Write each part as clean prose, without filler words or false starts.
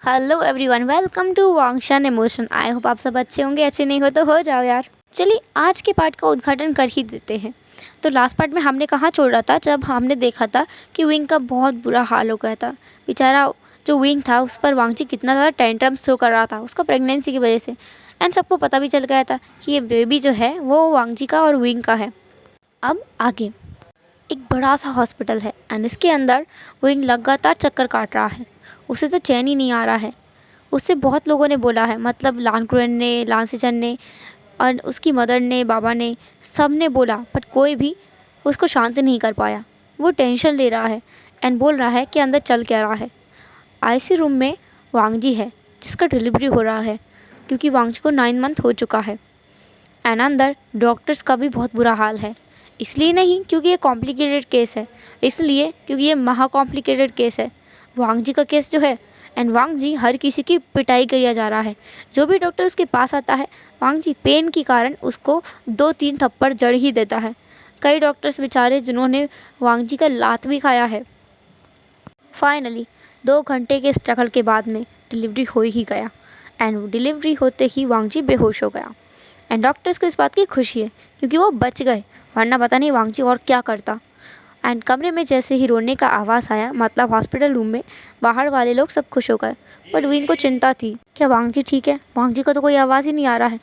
Hello everyone, welcome to Wangshan emotion. I hope आप सब अच्छे होंगे। अच्छे नहीं हो तो हो जाओ यार। चलिए आज के पार्ट का उद्घाटन कर ही देते हैं। तो लास्ट पार्ट में हमने कहाँ छोड़ा था, जब हमने देखा था कि विंग का बहुत बुरा हाल हो गया था। बेचारा जो विंग था उस पर वांगजी कितना ज़्यादा टेंट्रम्स शो कर रहा था उसका प्रेगनेंसी की वजह से। एंड सबको पता भी चल गया था कि ये बेबी जो है वो वांगजी का और विंग का है। अब आगे एक बड़ा सा हॉस्पिटल है एंड इसके अंदर विंग लगातार चक्कर काट रहा है। उसे तो चैन ही नहीं आ रहा है। उससे बहुत लोगों ने बोला है, मतलब लानकुरन ने, लांसेचन ने और उसकी मदर ने, बाबा ने, सब ने बोला, बट कोई भी उसको शांत नहीं कर पाया। वो टेंशन ले रहा है एंड बोल रहा है कि अंदर चल क्या रहा है। आईसी रूम में वांगजी है जिसका डिलीवरी हो रहा है, क्योंकि वांगजी को 9 मंथ हो चुका है। एंड अंदर डॉक्टर्स का भी बहुत बुरा हाल है। इसलिए नहीं क्योंकि ये कॉम्प्लिकेटेड केस है, इसलिए क्योंकि ये महा कॉम्प्लिकेटेड केस है। वांगजी का केस जो है, एंड वांगजी हर किसी की पिटाई किया जा रहा है। जो भी डॉक्टर उसके पास आता है, वांगजी पेन के कारण उसको 2-3 थप्पड़ जड़ ही देता है। कई डॉक्टर्स बेचारे जिन्होंने वांगजी का लात भी खाया है। फाइनली 2 घंटे के स्ट्रगल के बाद में डिलीवरी हो ही गया एंड डिलीवरी होते ही वांगजी बेहोश हो गया। एंड डॉक्टर्स को इस बात की खुशी है क्योंकि वो बच गए, वरना पता नहीं वांगजी और क्या करता। एंड कमरे में जैसे ही रोने का आवाज़ आया, मतलब हॉस्पिटल रूम में, बाहर वाले लोग सब खुश हो गए। बट विंग को चिंता थी, क्या वांगजी ठीक है? वांगजी का तो कोई आवाज़ ही नहीं आ रहा है।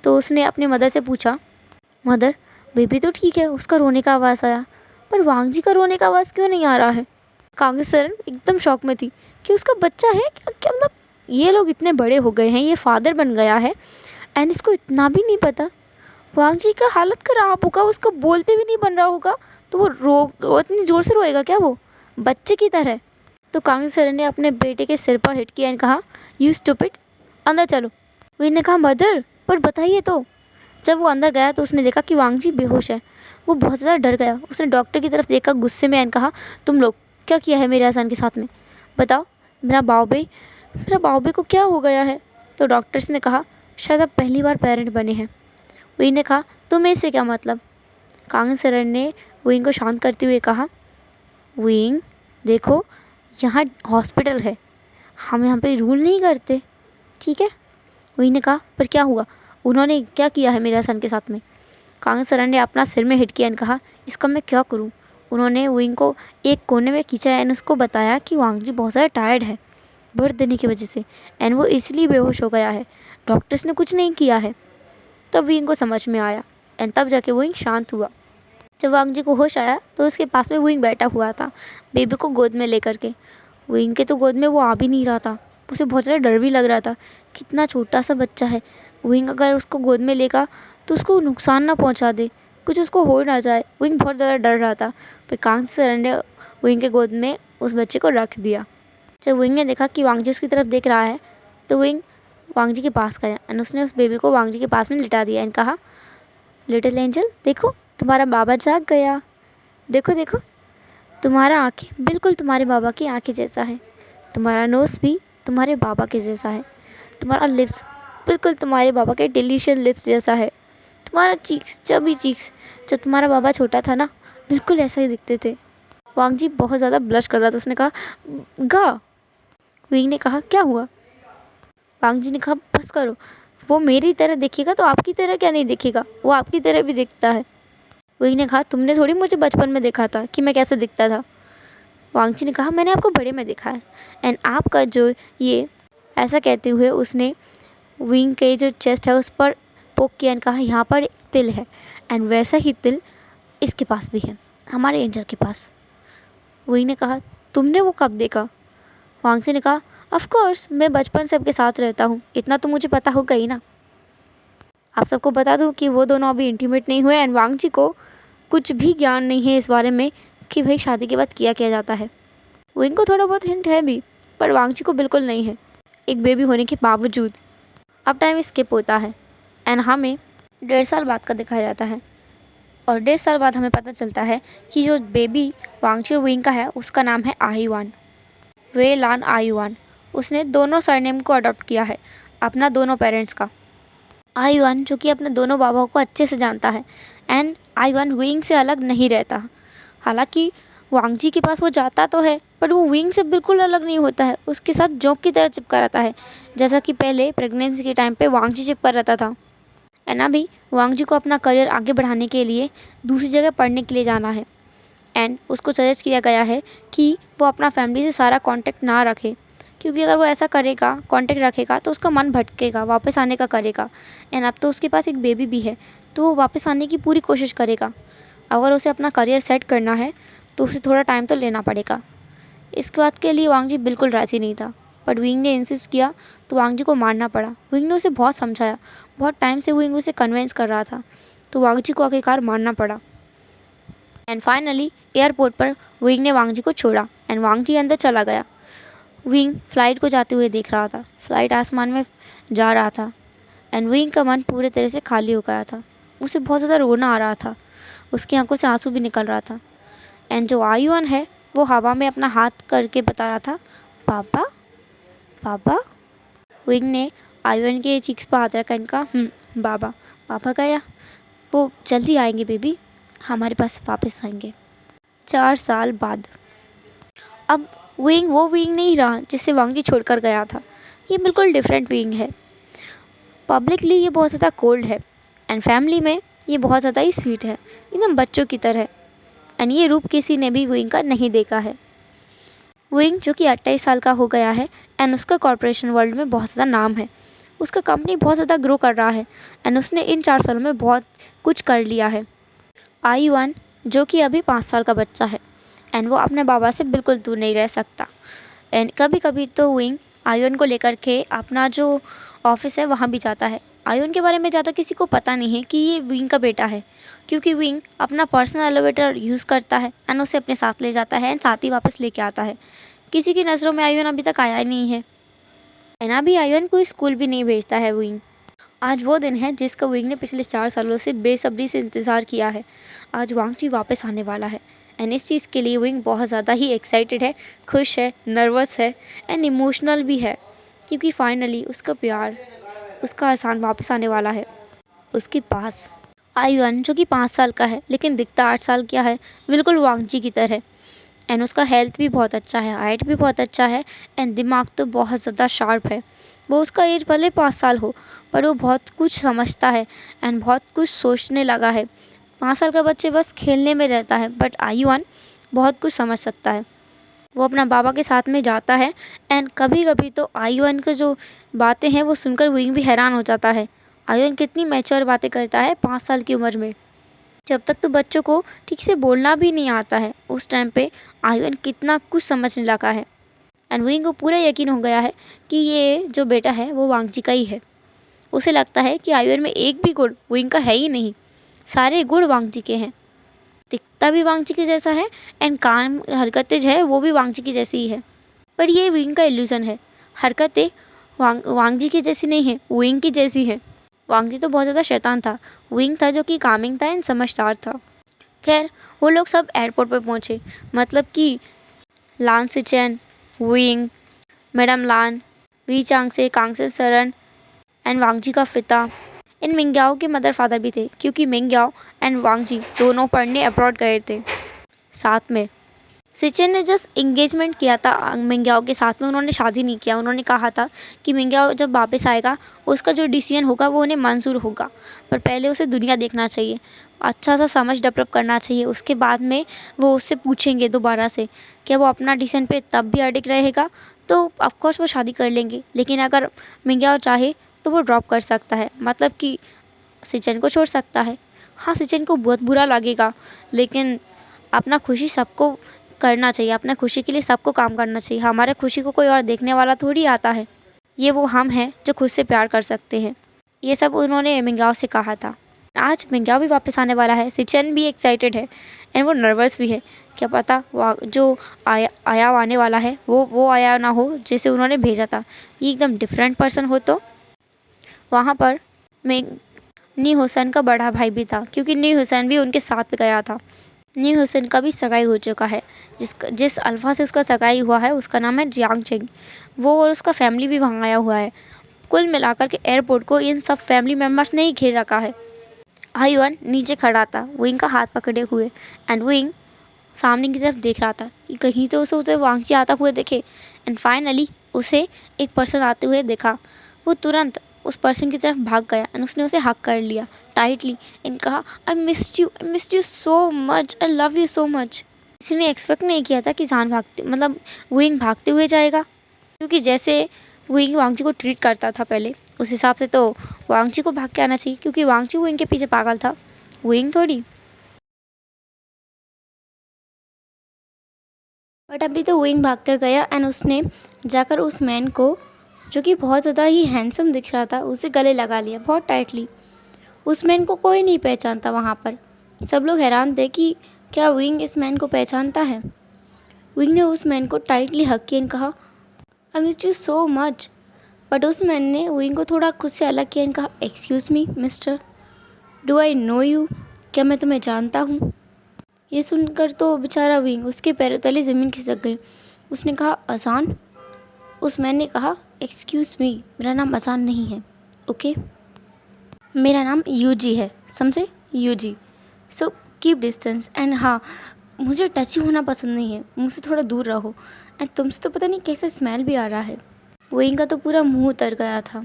तो उसने अपनी मदर से पूछा, मदर बेबी तो ठीक है, उसका रोने का आवाज़ आया, पर वांगजी का रोने का आवाज़ क्यों नहीं आ रहा है? कांग्रेस सरन एकदम शॉक में थी कि उसका बच्चा है क्या, क्या मतलब ये लोग इतने बड़े हो गए हैं, ये फादर बन गया है एंड इसको इतना भी नहीं पता। वांगजी का हालत खराब होगा, उसका बोलते भी नहीं बन रहा होगा, तो वो इतनी जोर से रोएगा क्या वो बच्चे की तरह? तो कांग्रेस सर ने अपने बेटे के सिर पर हिट किया एंड कहा, यू स्टूपिड, अंदर चलो। वीर ने कहा, मदर पर बताइए तो। जब वो अंदर गया तो उसने देखा कि वांगजी बेहोश है। वो बहुत ज़्यादा डर गया। उसने डॉक्टर की तरफ देखा गुस्से में एंड कहा, तुम लोग क्या किया है मेरे हसन के साथ में? बताओ, मेरा बाबे को क्या हो गया है? तो डॉक्टर्स ने कहा, शायद आप पहली बार पेरेंट बने हैं। वीर ने कहा, तुम्हें इससे क्या मतलब? कांग्रेस सर ने विंग को शांत करते हुए कहा, विंग देखो, यहाँ हॉस्पिटल है, हम यहाँ पे रूल नहीं करते, ठीक है? विंग ने कहा, पर क्या हुआ? उन्होंने क्या किया है मेरे सन के साथ में? कांग्रेस सर ने अपना सिर में हिट किया एंड कहा, इसका मैं क्या करूँ? उन्होंने विंग को एक कोने में खींचा एंड उसको बताया कि वांगजी बहुत ज़्यादा टायर्ड है बर्थ देने की वजह से एंड वो इसलिए बेहोश हो गया है, डॉक्टर्स ने कुछ नहीं किया है। तब विंग को समझ में आया एंड तब जाके विंग शांत हुआ। जब वांगजी को होश आया तो उसके पास में विंग बैठा हुआ था, बेबी को गोद में लेकर के। विंग के तो गोद में वो आ भी नहीं रहा था। उसे बहुत ज़्यादा डर भी लग रहा था, कितना छोटा सा बच्चा है। विंग अगर उसको गोद में लेगा तो उसको नुकसान ना पहुंचा दे, कुछ उसको हो ना जाए। विंग बहुत ज़्यादा डर रहा था, पर कांग्रेस सर ने विंग के गोद में उस बच्चे को रख दिया। जब विंग ने देखा कि वांगजी उसकी तरफ देख रहा है तो विंग वांगजी के पास गया एंड उसने उस बेबी को वांगजी के पास में लिटा दिया एंड कहा, लिटिल एंजल देखो, तुम्हारा बाबा जाग गया। देखो देखो, तुम्हारा आँखें बिल्कुल तुम्हारे बाबा की आँखें जैसा है, तुम्हारा नोज़ भी तुम्हारे बाबा के जैसा है, तुम्हारा लिप्स बिल्कुल तुम्हारे बाबा के डिलीशियस लिप्स जैसा है, तुम्हारा चीक्स, चबी चीक्स, जब तुम्हारा बाबा छोटा था ना, बिल्कुल ऐसा ही दिखते थे। वांगजी बहुत ज़्यादा ब्लश कर रहा था। उसने कहा, गा। विंग ने कहा, क्या हुआ? वांगजी ने कहा, बस करो, वो मेरी तरह दिखेगा तो आपकी तरह क्या नहीं दिखेगा, वो आपकी तरह भी दिखता है। विंग ने कहा, तुमने थोड़ी मुझे बचपन में देखा था कि मैं कैसे दिखता था। वांगजी ने कहा, मैंने आपको बड़े में देखा है एंड आपका जो ये, ऐसा कहते हुए उसने विंग के जो चेस्ट है उस पर पोक किया एंड कहा, यहाँ पर एक तिल है एंड वैसा ही तिल इसके पास भी है, हमारे एंजल के पास। विंग ने कहा, तुमने वो कब देखा? वांगजी ने कहा, ऑफ कोर्स, मैं बचपन से आपके साथ रहता हूँ, इतना तो मुझे पता होगा ही ना। आप सबको बता दूं कि वो दोनों अभी इंटीमेट नहीं हुए एंड वांगजी को कुछ भी ज्ञान नहीं है इस बारे में कि भाई शादी के बाद किया जाता है। विंग को थोड़ा बहुत हिंट है भी, पर वांगजी को बिल्कुल नहीं है, एक बेबी होने के बावजूद। अब टाइम स्किप होता है एंड हमें 1.5 साल बाद का दिखाया जाता है और 1.5 साल बाद हमें पता चलता है कि जो बेबी वांगजी और विंग का है उसका नाम है आयुआन, वे लान आयुआन। उसने दोनों सरनेम को अडॉप्ट किया है, अपना दोनों पेरेंट्स का। आयुआन जो कि अपने दोनों बाबाओं को अच्छे से जानता है एंड आयुआन विंग से अलग नहीं रहता। हालांकि वांग जी के पास वो जाता तो है, पर वो विंग से बिल्कुल अलग नहीं होता है, उसके साथ जोंक की तरह चिपका रहता है, जैसा कि पहले प्रेगनेंसी के टाइम पे वांग जी चिपका रहता था। एंड अभी वांग जी को अपना करियर आगे बढ़ाने के लिए दूसरी जगह पढ़ने के लिए जाना है। एंड उसको सजेस्ट किया गया है कि वो अपना फैमिली से सारा कांटेक्ट ना रखे, क्योंकि अगर वो ऐसा करेगा, कांटेक्ट रखेगा, तो उसका मन भटकेगा, वापस आने का करेगा। एंड अब तो उसके पास एक बेबी भी है, तो वो वापस आने की पूरी कोशिश करेगा। अगर उसे अपना करियर सेट करना है तो उसे थोड़ा टाइम तो लेना पड़ेगा। इस बात के लिए वांग जी बिल्कुल राजी नहीं था, पर विंग ने इंसिस्ट किया तो वांग जी को मानना पड़ा। विंग ने उसे बहुत समझाया, बहुत टाइम से विंग उसे कन्विंस कर रहा था, तो वांग जी को आखिरकार मानना पड़ा। एंड फाइनली एयरपोर्ट पर विंग ने वांग जी को छोड़ा एंड वांग जी अंदर चला गया। विंग फ्लाइट को जाते हुए देख रहा था, फ्लाइट आसमान में जा रहा था एंड विंग का मन पूरे तरह से खाली हो गया था। उसे बहुत ज़्यादा रोना आ रहा था, उसकी आंखों से आंसू भी निकल रहा था। एंड जो आयुन है वो हवा में अपना हाथ करके बता रहा था, पापा पापा। विंग ने आयुन के चीक्स पर हाथ रखा, इनका बाबा। पापा गया, वो जल्दी आएंगे बेबी, हमारे पास वापस आएंगे 4 साल बाद। अब विंग वो विंग नहीं रहा जिससे वांग जी छोड़कर गया था, ये बिल्कुल डिफरेंट विंग है। पब्लिकली ये बहुत ज़्यादा कोल्ड है एंड फैमिली में ये बहुत ज़्यादा ही स्वीट है, एकदम बच्चों की तरह। एंड ये रूप किसी ने भी विंग का नहीं देखा है। विंग जो कि 28 साल का हो गया है एंड उसका कॉर्पोरेशन वर्ल्ड में बहुत ज़्यादा नाम है, उसका कंपनी बहुत ज़्यादा ग्रो कर रहा है एंड उसने इन 4 सालों में बहुत कुछ कर लिया है। आयुन जो कि अभी 5 साल का बच्चा है एंड वो अपने बाबा से बिल्कुल दूर नहीं रह सकता। एंड कभी कभी तो विंग आयुन को लेकर के अपना जो ऑफिस है वहाँ भी जाता है। आयुन के बारे में ज़्यादा किसी को पता नहीं है कि ये विंग का बेटा है, क्योंकि विंग अपना पर्सनल एलिवेटर यूज़ करता है एंड उसे अपने साथ ले जाता है एंड साथ ही वापस लेके आता है। किसी की नज़रों में आयुन अभी तक आया ही नहीं है एंड अभी आयुन कोई स्कूल भी नहीं भेजता है विंग। आज वो दिन है जिसका विंग ने पिछले 4 सालों से बेसब्री से इंतज़ार किया है। आज वांग जी वापस आने वाला है एंड इस चीज़ के लिए विंग बहुत ज़्यादा ही एक्साइटेड है, खुश है, नर्वस है एंड इमोशनल भी है, क्योंकि फाइनली उसका प्यार, उसका एहसान वापस आने वाला है उसके पास। आयुन जो कि 5 साल का है लेकिन दिखता 8 साल का है, बिल्कुल वांग जी की तरह। एंड उसका हेल्थ भी बहुत अच्छा है, हाइट भी बहुत अच्छा है एंड दिमाग तो बहुत ज़्यादा शार्प है। वो उसका एज भले 5 साल हो, पर वो बहुत कुछ समझता है एंड बहुत कुछ सोचने लगा है। 5 साल का बच्चे बस खेलने में रहता है, बट आयुन बहुत कुछ समझ सकता है। वो अपना बाबा के साथ में जाता है एंड कभी कभी तो आयुन की जो बातें हैं वो सुनकर विंग भी हैरान हो जाता है। आयुन कितनी मैच्योर बातें करता है 5 साल की उम्र में। जब तक तो बच्चों को ठीक से बोलना भी नहीं आता है, उस टाइम पे आयुन कितना कुछ समझने लगा है एंड विंग को पूरा यकीन हो गया है कि ये जो बेटा है वो वांग जी का ही है। उसे लगता है कि आयुन में एक भी गुण विंग का है ही नहीं, सारे गुण वांग जी के हैं। दिखता भी वांग जी के जैसा है एंड काम हरकतें जो है वो भी वांग जी की जैसी ही है, पर ये विंग का इल्यूजन है। हरकतें वांग जी की जैसी नहीं है, विंग की जैसी है। वांग जी तो बहुत ज़्यादा शैतान था, विंग था जो कि कामिंग था एंड समझदार था। खैर वो लोग सब एयरपोर्ट पर पहुंचे, मतलब कि लान सिचेन, विंग, मैडम लान, वी चांग से, कांग से सरन एंड वांग जी का पिता। इन मिंग्याओ के मदर फादर भी थे, क्योंकि मिंग्याओ एंड वांग जी दोनों पढ़ने अब्रॉड गए थे साथ में। सिचेन ने जस्ट इंगेजमेंट किया था मिंग्याओ के साथ में, उन्होंने शादी नहीं किया। उन्होंने कहा था कि मिंग्याओ जब वापस आएगा उसका जो डिसीजन होगा वो उन्हें मंजूर होगा, पर पहले उसे दुनिया देखना चाहिए, अच्छा सा समझ डेवलप करना चाहिए, उसके बाद में वो उससे पूछेंगे दोबारा से क्या वो अपना डिसीजन पे तब भी अडिग रहेगा, तो ऑफकोर्स वो शादी कर लेंगे। लेकिन अगर मिंग्याओ चाहे तो वो ड्रॉप कर सकता है, मतलब कि सिचेन को छोड़ सकता है। हाँ, सिचेन को बहुत बुरा लगेगा, लेकिन अपना खुशी सबको करना चाहिए, अपना खुशी के लिए सबको काम करना चाहिए। हमारे खुशी को कोई और देखने वाला थोड़ी आता है, ये वो हम हैं जो खुद से प्यार कर सकते हैं। ये सब उन्होंने मिंग्याओ से कहा था। आज मिंग्याओ भी वापस आने वाला है, सिचेन भी एक्साइटेड है एंड वो नर्वस भी है। क्या पता जो आया आने वाला है वो आया ना हो जिसे उन्होंने भेजा था, ये एकदम डिफरेंट पर्सन हो। तो वहाँ पर नी हुसैन का बड़ा भाई भी था, क्योंकि नी हुसैन भी उनके साथ गया था। नी हुसैन का भी सगाई हो चुका है, जिस अल्फा से उसका सगाई हुआ है उसका नाम है जियांग चेंग। वो और उसका फैमिली भी वहाँ आया हुआ है। कुल मिलाकर के एयरपोर्ट को इन सब फैमिली मेम्बर्स ने ही घेर रखा है। आयुन नीचे खड़ा था, विंग का हाथ पकड़े हुए एंड विंग सामने की तरफ देख रहा था कि कहीं तो उसे वांगची आता हुए दिखे। एंड फाइनली उसे एक पर्सन आते हुए देखा। वो तुरंत उस पर्सन की तरफ भाग गया एंड उसने उसे हक कर लिया टाइटली एंड कहा, I missed you so much, I love you so much. किसी ने एक्सपेक्ट नहीं किया था कि जान भागते मतलब वुइंग भागते हुए जाएगा, क्योंकि जैसे वुइंग वांगची को ट्रीट करता था पहले, उस हिसाब से तो वांगची को भाग के आना चाहिए, क्योंकि वांगची वुइंग के पीछे पागल था, वुइंग थोड़ी। बट अभी तो वुइंग भाग कर गया एंड उसने जाकर उस मैन को, जो कि बहुत ज़्यादा ही हैंडसम दिख रहा था, उसे गले लगा लिया बहुत टाइटली। उस मैन को कोई नहीं पहचानता वहाँ पर। सब लोग हैरान थे कि क्या विंग इस मैन को पहचानता है। विंग ने उस मैन को टाइटली हक किया और कहा, I miss you so much. But उस मैन ने विंग को थोड़ा खुद से अलग किया और कहा, excuse me mister, do I know you, क्या मैं तुम्हें जानता हूँ। ये सुनकर तो बेचारा विंग उसके पैरों तले ज़मीन खिसक गई। उसने कहा, अजान। उस मैन ने कहा, एक्सक्यूज़ मी, मेरा नाम अजान नहीं है, ओके मेरा नाम यूजी है, समझे, UG. So keep distance and हाँ, मुझे टच ही होना पसंद नहीं है, मुझसे थोड़ा दूर रहो। एंड तुमसे तो पता नहीं कैसे स्मेल भी आ रहा है। वोइंग का तो पूरा मुंह उतर गया था।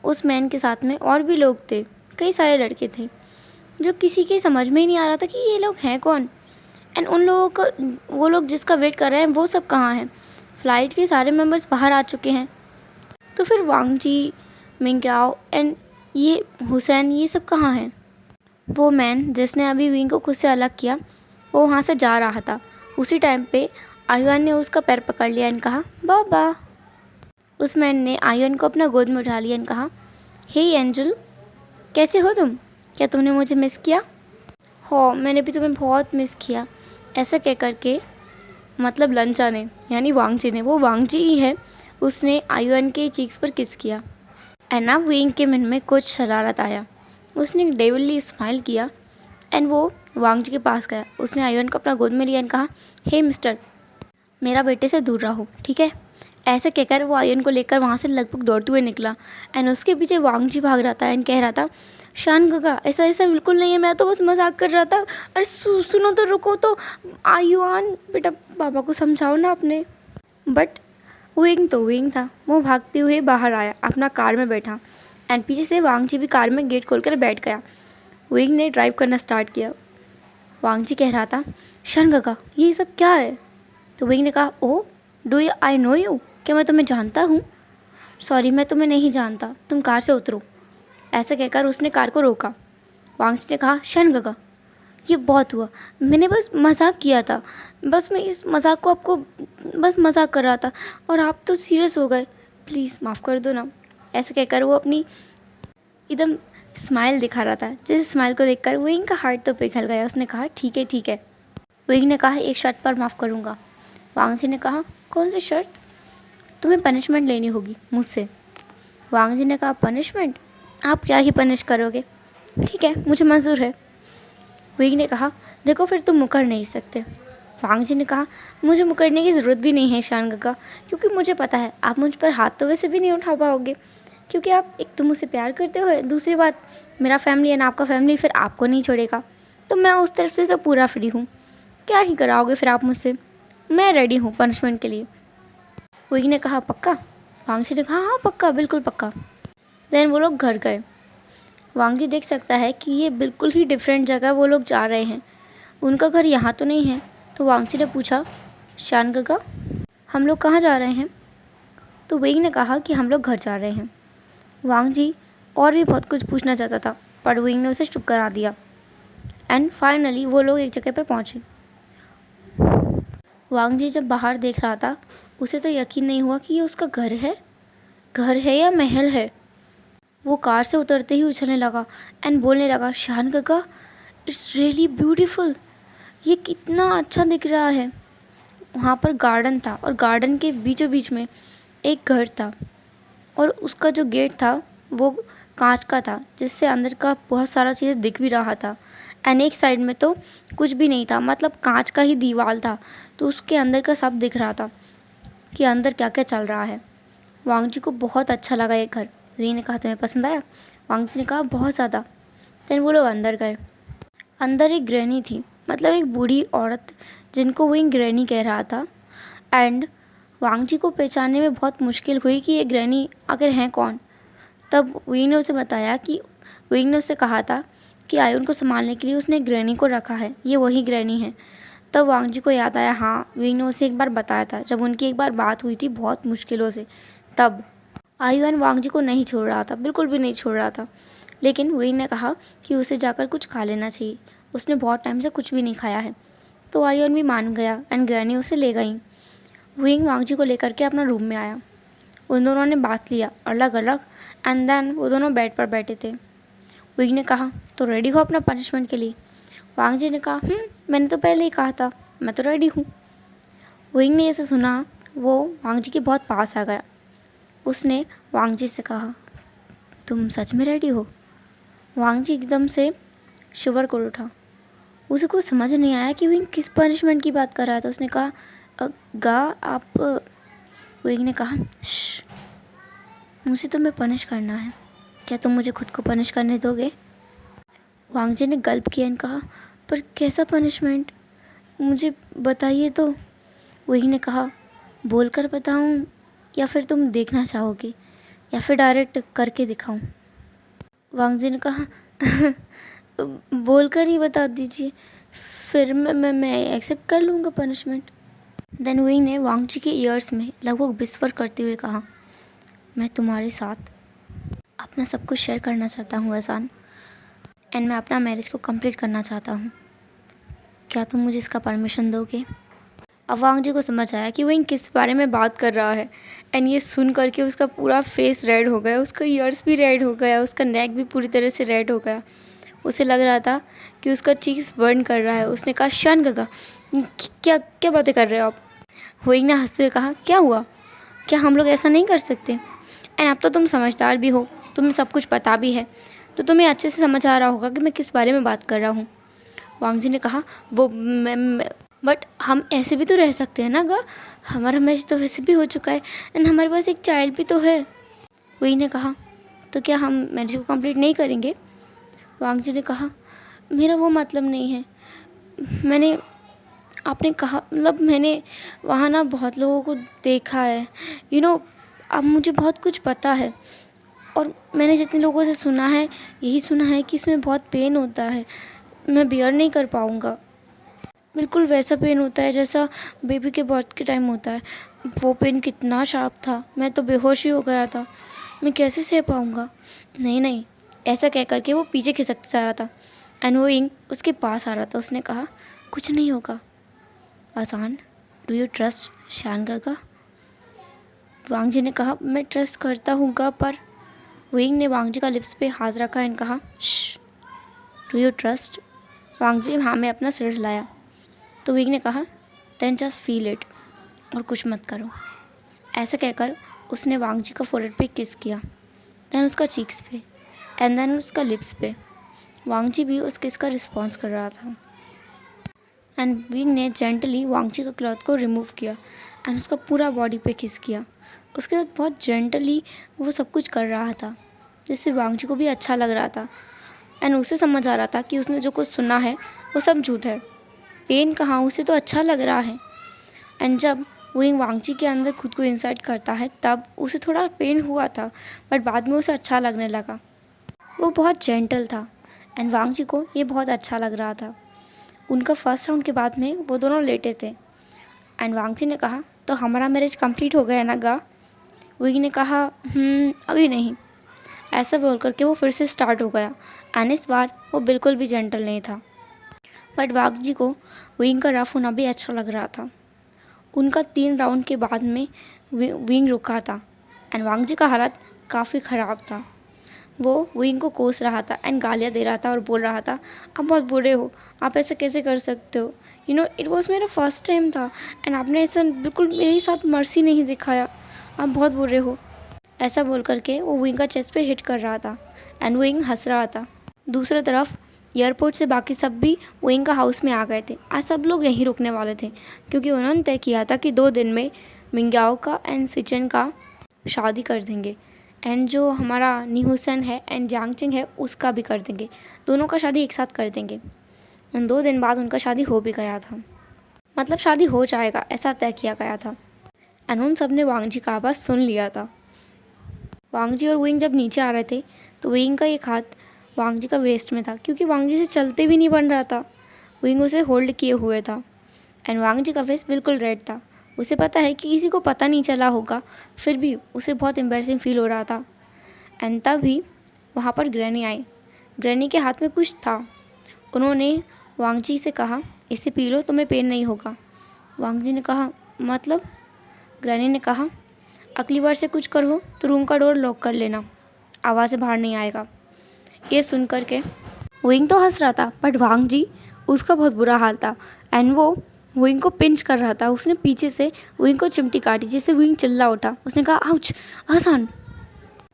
उस मैन के साथ में और भी लोग थे, कई सारे लड़के थे, जो किसी के समझ में ही नहीं आ रहा था कि ये लोग हैं कौन। एंड उन लोगों का, वो लोग जिसका वेट कर रहे हैं वो सब कहाँ हैं। फ़्लाइट के सारे मेंबर्स बाहर आ चुके हैं, तो फिर वांगजी, मिंग्याओ एंड ये हुसैन, ये सब कहाँ हैं। वो मैन जिसने अभी विंग को खुद से अलग किया, वो वहाँ से जा रहा था। उसी टाइम पे आयुन ने उसका पैर पकड़ लिया और कहा, बाबा। उस मैन ने आयुन को अपना गोद में उठा लिया और कहा, हे एंजल, कैसे हो तुम, क्या तुमने मुझे मिस किया। हो, मैंने भी तुम्हें बहुत मिस किया। ऐसा कह कर के, मतलब लंचा ने, यानी वांगजी ने, वो वांगजी ही है, उसने आयुन के चीक्स पर किस किया। एंड ना विंग के मन में कुछ शरारत आया। उसने एक डेविली स्माइल किया एंड वो वांगजी के पास गया। उसने आयुन को अपना गोद में लिया और कहा, हे मिस्टर, मेरा बेटे से दूर रहो, ठीक है। ऐसे कहकर वो आयुन को लेकर वहाँ से लगभग दौड़ते हुए निकला एंड उसके पीछे वांगजी भाग रहा था एंड कह रहा था, शान गगा, ऐसा ऐसा बिल्कुल नहीं है, मैं तो बस मजाक कर रहा था। अरे सुनो तो, रुको तो, आयुन बेटा, पापा को समझाओ ना अपने। बट विंग तो विंग था, वो भागते हुए बाहर आया, अपना कार में बैठा एंड पीछे से वांगजी भी कार में गेट खोलकर बैठ गया। विंग ने ड्राइव करना स्टार्ट किया। वांगजी कह रहा था, शन गगा, ये सब क्या है। तो विंग ने कहा, oh do you I know you, क्या मैं तुम्हें जानता हूँ। सॉरी, मैं तुम्हें नहीं जानता, तुम कार से उतरो। ऐसा कहकर उसने कार को रोका। वांगजी ने कहा, शन गगा, ये बहुत हुआ, मैंने बस मजाक किया था, बस मैं इस मजाक को आपको बस मजाक कर रहा था और आप तो सीरियस हो गए, प्लीज़ माफ़ कर दो ना। ऐसे कहकर वो अपनी एकदम स्माइल दिखा रहा था, जिस स्माइल को देखकर विंग का हार्ट तो पिघल गया। उसने कहा, ठीक है ठीक है। विंग ने कहा, एक शर्त पर माफ़ करूँगा। वांगजी ने कहा, कौन सी शर्त। तुम्हें पनिशमेंट लेनी होगी मुझसे। वांगजी ने कहा, पनिशमेंट, आप क्या ही पनिश करोगे, ठीक है मुझे मंजूर है। विंग ने कहा, देखो फिर तुम मुकर नहीं सकते। वांगजी ने कहा, मुझे मुकरने की ज़रूरत भी नहीं है शान गगा, क्योंकि मुझे पता है आप मुझ पर हाथ तो वैसे भी नहीं उठा पाओगे, क्योंकि आप एक तो मुझसे प्यार करते हो, दूसरी बात मेरा फैमिली एंड आपका फैमिली फिर आपको नहीं छोड़ेगा, तो मैं उस तरफ से तो पूरा फ्री हूँ। क्या ही कराओगे फिर आप मुझसे, मैं रेडी हूँ पनिशमेंट के लिए। विंग ने कहा, पक्का। वांगजी ने कहा, हाँ पक्का, बिल्कुल पक्का। देन वो लोग घर गए। वांगजी देख सकता है कि ये बिल्कुल ही डिफरेंट जगह वो लोग जा रहे हैं, उनका घर यहाँ तो नहीं है। तो वांगजी ने पूछा, शान गगा, हम लोग कहाँ जा रहे हैं। तो विंग ने कहा कि हम लोग घर जा रहे हैं। वांगजी और भी बहुत कुछ पूछना चाहता था, पर विंग ने उसे चुप करा दिया। एंड फाइनली वो लोग एक जगह पर पहुँचे। वांगजी जब बाहर देख रहा था, उसे तो यकीन नहीं हुआ कि ये उसका घर है या महल है। वो कार से उतरते ही उछलने लगा एंड बोलने लगा, शान गगा, इट्स रियली ब्यूटीफुल, ये कितना अच्छा दिख रहा है। वहाँ पर गार्डन था और गार्डन के बीचों बीच में एक घर था और उसका जो गेट था वो कांच का था, जिससे अंदर का बहुत सारा चीज़ दिख भी रहा था। एंड एक साइड में तो कुछ भी नहीं था, मतलब कांच का ही दीवार था, तो उसके अंदर का सब दिख रहा था कि अंदर क्या क्या चल रहा है। वांगजी को बहुत अच्छा लगा ये घर। री ने कहा, तुम्हें पसंद आया। वांगजी ने कहा, बहुत ज़्यादा। देन वो लोग अंदर गए। अंदर एक ग्रैनी थी, मतलब एक बूढ़ी औरत जिनको विंग ग्रैनी कह रहा था। एंड वांग जी को पहचानने में बहुत मुश्किल हुई कि ये ग्रैनी आखिर हैं कौन। तब विंग ने उसे बताया कि विंग ने उससे कहा था कि आयुन को संभालने के लिए उसने ग्रैनी को रखा है, ये वही ग्रैनी है। तब वांग जी को याद आया, हाँ विंग ने उसे एक बार बताया था जब उनकी एक बार बात हुई थी बहुत मुश्किलों से। तब आयुन वांग जी को नहीं छोड़ रहा था, बिल्कुल भी नहीं छोड़ रहा था। लेकिन विंग ने कहा कि उसे जाकर कुछ खा लेना चाहिए, उसने बहुत टाइम से कुछ भी नहीं खाया है। तो आयुन भी मान गया एंड ग्रैनी उसे ले गई। विंग वांग जी को लेकर के अपना रूम में आया। उन दोनों ने बात लिया अलग अलग एंड देन वो दोनों बेड पर बैठे थे। विंग ने कहा, तो रेडी हो अपना पनिशमेंट के लिए? वांग जी ने कहा, मैंने तो पहले ही कहा था, मैं तो रेडी हूँ। विंग ने ऐसे सुना, वो वांग जी के बहुत पास आ गया। उसने वांग जी से कहा, तुम सच में रेडी हो? वांग जी एकदम से शिवर कर उठा। उसे कुछ समझ नहीं आया कि विंग किस पनिशमेंट की बात कर रहा था। उसने कहा, गा आप विंग ने कहा, श्श, मुझे तुम्हें पनिश करना है, क्या तुम मुझे खुद को पनिश करने दोगे? वांग जी ने गल्प किया और कहा, पर कैसा पनिशमेंट, मुझे बताइए तो। विंग ने कहा, बोलकर बताऊं या फिर तुम देखना चाहोगे या फिर डायरेक्ट करके दिखाऊं? वांग जी ने कहा, बोलकर ही बता दीजिए, फिर मैं एक्सेप्ट कर लूँगा पनिशमेंट। देन विंग ने वांग जी के ईयर्स में लगभग विस्पर करते हुए कहा, मैं तुम्हारे साथ अपना सब कुछ शेयर करना चाहता हूँ एहसान, एंड मैं अपना मैरिज को कंप्लीट करना चाहता हूँ। क्या तुम मुझे इसका परमिशन दोगे? अब वांग जी को समझ आया कि विंग किस बारे में बात कर रहा है। एंड ये सुन करके उसका पूरा फेस रेड हो गया, उसका ईयर्स भी रेड हो गया, उसका नेक भी पूरी तरह से रेड हो गया। उसे लग रहा था कि उसका चीज़ बर्न कर रहा है। उसने कहा, शान काका, क्या क्या बातें कर रहे हो आप? विंग ने हंसते हुए कहा, क्या हुआ, क्या हम लोग ऐसा नहीं कर सकते? एंड अब तो तुम समझदार भी हो, तुम्हें सब कुछ पता भी है, तो तुम्हें अच्छे से समझ आ रहा होगा कि मैं किस बारे में बात कर रहा हूँ। वांग जी ने कहा, वो बट हम ऐसे भी तो रह सकते हैं ना गा, हमारा मैच तो वैसे भी हो चुका है एंड हमारे पास एक चाइल्ड भी तो है। वही ने कहा, तो क्या हम मैरिज को कंप्लीट नहीं करेंगे? वांग जी ने कहा, मेरा वो मतलब नहीं है, मैंने आपने कहा, मतलब मैंने वहाँ ना बहुत लोगों को देखा है, अब मुझे बहुत कुछ पता है और मैंने जितने लोगों से सुना है यही सुना है कि इसमें बहुत पेन होता है, मैं बियर नहीं कर पाऊँगा। बिल्कुल वैसा पेन होता है जैसा बेबी के बर्थ के टाइम होता है। वो पेन कितना शार्प था, मैं तो बेहोश ही हो गया था, मैं कैसे सह पाऊँगा? नहीं नहीं, ऐसा कह कर के वो पीछे खिसकता जा रहा था एंड वो विंग उसके पास आ रहा था। उसने कहा, कुछ नहीं होगा आसान, डू यू ट्रस्ट शान काका? वांग जी ने कहा, मैं ट्रस्ट करता हूँ गा, पर विंग ने वांग जी का लिप्स पे हाथ रखा एंड कहा, डू यू ट्रस्ट? वांग जी हाँ में अपना सिर हिलाया। तो विंग ने कहा, देन जस्ट फील इट, और कुछ मत करो। ऐसे कहकर उसने वांग जी का फोrehead पे किस किया, देन उसका चीक्स पे एंड देन उसका लिप्स पे। वांग जी भी उस किस का रिस्पॉन्स कर रहा था एंड विंग ने जेंटली वांग जी का क्लॉथ को रिमूव किया एंड उसका पूरा बॉडी पे किस किया। उसके साथ बहुत जेंटली वो सब कुछ कर रहा था जिससे वांग जी को भी अच्छा लग रहा था एंड उसे समझ आ रहा था कि उसने जो कुछ सुना है वो सब झूठ है, पेन कहाँ, उसे तो अच्छा लग रहा है। एंड जब विंग वांग जी के अंदर खुद को इंसर्ट करता है तब उसे थोड़ा पेन हुआ था, बट बाद में उसे अच्छा लगने लगा। वो बहुत जेंटल था एंड वांग जी को ये बहुत अच्छा लग रहा था। उनका फर्स्ट राउंड के बाद में वो दोनों लेटे थे एंड वांग जी ने कहा, तो हमारा मैरिज कंप्लीट हो गया ना गा? विंग ने कहा, अभी नहीं। ऐसा बोल करके वो फिर से स्टार्ट हो गया एंड इस बार वो बिल्कुल भी जेंटल नहीं था। बट वांग जी को विंग का रफ होना भी अच्छा लग रहा था। उनका 3 राउंड के बाद में विंग रुका था एंड वांग जी का हालत काफ़ी ख़राब था। वो विंग को कोस रहा था एंड गालियाँ दे रहा था और बोल रहा था, आप बहुत बुरे हो, आप ऐसे कैसे कर सकते हो, इट वॉज मेरा फर्स्ट टाइम था एंड आपने ऐसा बिल्कुल मेरे साथ मर्सी नहीं दिखाया, आप बहुत बुरे हो। ऐसा बोल करके वो विंग का चेस्ट पे हिट कर रहा था एंड विंग हंस रहा था। दूसरी तरफ एयरपोर्ट से बाकी सब भी विंग का हाउस में आ गए थे। आज सब लोग यहीं रुकने वाले थे क्योंकि उन्होंने तय किया था कि 2 दिन में मिंग्याओ का एंड सिचन का शादी कर देंगे एंड जो हमारा निहुसन है एंड जांगचिंग है उसका भी कर देंगे, दोनों का शादी एक साथ कर देंगे। उन 2 दिन बाद उनका शादी हो भी गया था, मतलब शादी हो जाएगा ऐसा तय किया गया था। एंड उन सब ने वांग जी का आवाज़ सुन लिया था। वांग जी और वुइंग जब नीचे आ रहे थे तो वुइंग का एक हाथ वांग जी का वेस्ट में था, क्योंकि वांग जी से चलते भी नहीं बन रहा था। वुइंग उसे होल्ड किए हुए था एंड वांग जी का फेस बिल्कुल रेड था। उसे पता है कि किसी को पता नहीं चला होगा, फिर भी उसे बहुत एम्बैरेसिंग फील हो रहा था। एंड तभी वहाँ पर ग्रैनी आई। ग्रैनी के हाथ में कुछ था। उन्होंने वांग जी से कहा, इसे पी लो, तुम्हें पेन नहीं होगा। वांग जी ने कहा, मतलब? ग्रैनी ने कहा, अगली बार से कुछ करो तो रूम का डोर लॉक कर लेना, आवाज़ से बाहर नहीं आएगा। ये सुन कर के वुइंग तो हंस रहा था, बट वांग जी, उसका बहुत बुरा हाल था एंड वो वुइंग को पिंच कर रहा था। उसने पीछे से वुइंग को चिमटी काटी, जिससे वुइंग चिल्ला उठा। उसने कहा, आउच, आसान।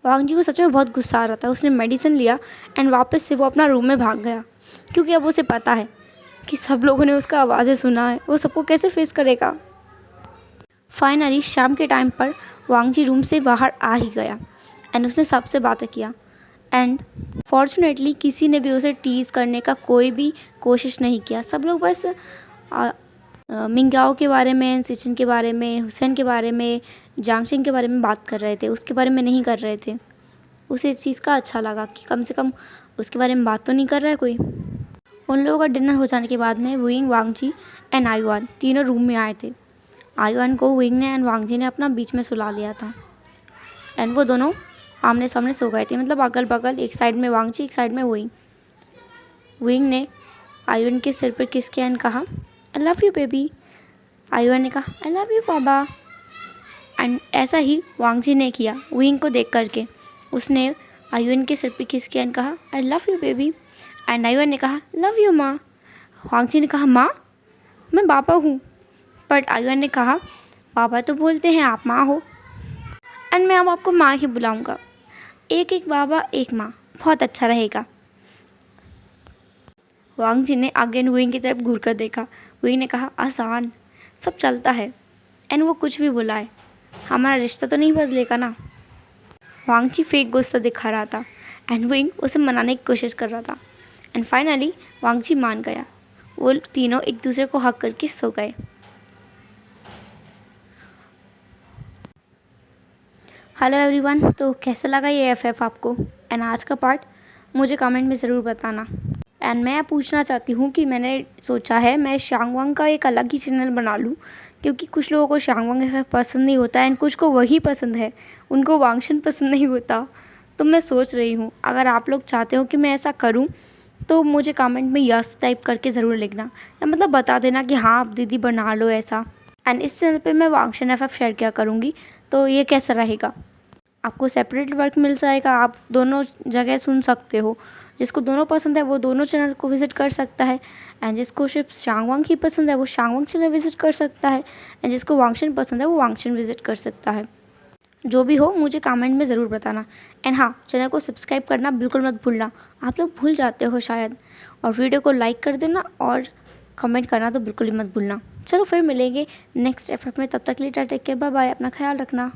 वांग जी को सच में बहुत गुस्सा आ रहा था। उसने मेडिसिन लिया एंड वापस से वो अपना रूम में भाग गया, क्योंकि अब उसे पता है कि सब लोगों ने उसका आवाज़ें सुना है, वो सबको कैसे फेस करेगा। फाइनली शाम के टाइम पर वांग जी रूम से बाहर आ ही गया एंड उसने सबसे बातें किया एंड फॉर्चुनेटली किसी ने भी उसे टीज़ करने का कोई भी कोशिश नहीं किया। सब लोग बस मिंगाओ के बारे में, सिचन के बारे में, हुसैन के बारे में, जांगशिंग के बारे में बात कर रहे थे, उसके बारे में नहीं कर रहे थे। उसे इस चीज़ का अच्छा लगा कि कम से कम उसके बारे में बात तो नहीं कर रहा है कोई। उन लोगों का डिनर हो जाने के बाद में वुइंग, वांग जी एंड आयुआन तीनों रूम में आए थे। आयुआन को वुइंग ने एंड वांग जी ने अपना बीच में सुला लिया था एंड वो दोनों आमने सामने सो गए थे, मतलब अगल बगल, एक साइड में वांग जी, एक साइड में वुइंग। वुइंग ने आयुआन के सिर पर किस किया एंड कहा, आई लव यू बेबी। आयुआन ने कहा, I love you Baba. And ऐसा ही वांग जी ने किया वुइंग को देख करके। उसने आयुआन के सिर पर किस किया एंड कहा, I love you baby. And Ayuan ने कहा, लव यू माँ। वांग जी ने कहा, माँ? मैं पापा हूँ। बट आयुआन ने कहा, पापा तो बोलते हैं, आप माँ हो एंड मैं अब आपको माँ ही बुलाऊंगा। एक एक बाबा, एक माँ, बहुत अच्छा रहेगा। वांग जी ने अगेन वुइंग की तरफ घूर कर देखा। वुइंग ने कहा, आसान, सब चलता है एंड वो कुछ भी बुलाए, हमारा रिश्ता तो नहीं बदलेगा ना। वांग जी फेक गुस्सा दिखा रहा था एंड वुइंग उसे मनाने की कोशिश कर रहा था एंड फाइनली वांग जी मान गया। वो तीनों एक दूसरे को हक करके सो गए। हेलो एवरीवन, तो कैसा लगा ये एफएफ आपको एंड आज का पार्ट मुझे कमेंट में ज़रूर बताना। एंड मैं पूछना चाहती हूँ कि मैंने सोचा है मैं शांगवांग का एक अलग ही चैनल बना लूँ, क्योंकि कुछ लोगों को शांगवांग एफएफ पसंद नहीं होता एंड कुछ को वही पसंद है, उनको वांगशन पसंद नहीं होता। तो मैं सोच रही हूँ, अगर आप लोग चाहते हो कि मैं ऐसा करूँ तो मुझे कमेंट में यस टाइप करके ज़रूर लिखना, या मतलब बता देना कि हाँ आप दीदी बना लो ऐसा। एंड इस चैनल पे मैं वांगशन एफएफ शेयर किया करूँगी, तो ये कैसा रहेगा? आपको सेपरेट वर्क मिल जाएगा, आप दोनों जगह सुन सकते हो। जिसको दोनों पसंद है वो दोनों चैनल को विज़िट कर सकता है एंड जिसको सिर्फ शांगवांग ही पसंद है वो शांगवांग चैनल विज़िट कर सकता है एंड जिसको वांगशन पसंद है वो वांगशन विज़िट कर सकता है। जो भी हो मुझे कमेंट में ज़रूर बताना एंड हाँ, चैनल को सब्सक्राइब करना बिल्कुल मत भूलना, आप लोग भूल जाते हो शायद। और वीडियो को लाइक कर देना और कमेंट करना तो बिल्कुल ही मत भूलना। चलो फिर मिलेंगे नेक्स्ट एफएफ में, तब तक के लिए tata, take care, bye bye, अपना ख्याल रखना।